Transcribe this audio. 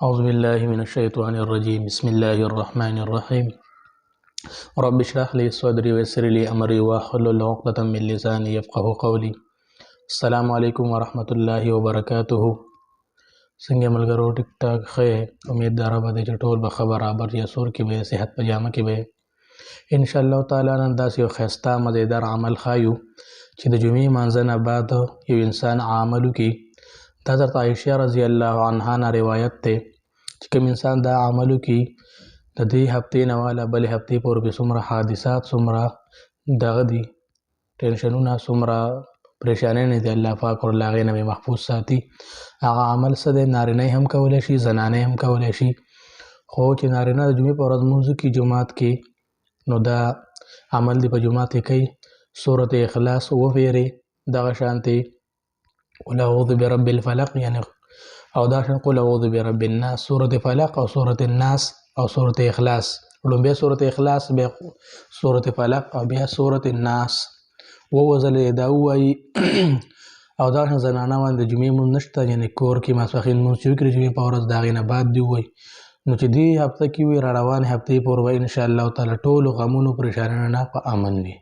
أعوذ بالله من الشيطان الرجيم بسم الله الرحمن الرحيم رب اشرح لي صدري ويسر لي أمري واحلل عقدة من لساني يفقه قولي. السلام علیکم ورحمة الله وبرکاته. څنګه ملګرو ټیک ټاک خیر امید داره به چې ټول به برابر یا سور کې به صحت پجامه کې به ان شاء الله تعالی نن داسې یو ښایسته مزیدار عمل ښایو چې د جمعې مانځه نه بعد یو انسان عمل وکړي. دا حضرت عایشه رضی الله عنها نه روایت دی چې کوم انسان دا عمل وکړي د دې هفتې نه والا بلې هفتې پورې به څومره حادثات څومره دغه دي ټینشنونه څومره پریشانۍ نه دي الله پاک ورله هغې نه به محفوظ ساتي. هغه عمل څه دی؟ نارینه هم کولی شي زنانه هم کولی شي، خو چې نارینه د جمعې په ورځ لمونځ وکړي جومات کې نو دا عمل دی په جومات کې کوي سورت اخلاص وویري دغه شانتې قل اعوذ برب الفلق یعنی او دا شان قل اعوذ برب الناس سورت فلق او سورت الناس او سورت اخلاص لومبیا سورت اخلاص بیا سورت فلق او بیا سورت الناس ووزل دا وایي او دا شان زنانه باندې د جمعې مونځ نشته یعنی کور کې ماسپښین مونځ چې وکړي جمعې په ورځ د هغې نه بعد دې ووایي نو چې دې هفته کې وي را روانې هفتې پورې به انشاءالله تعالی ټولو غمونو پریشانیو نه په امن وي.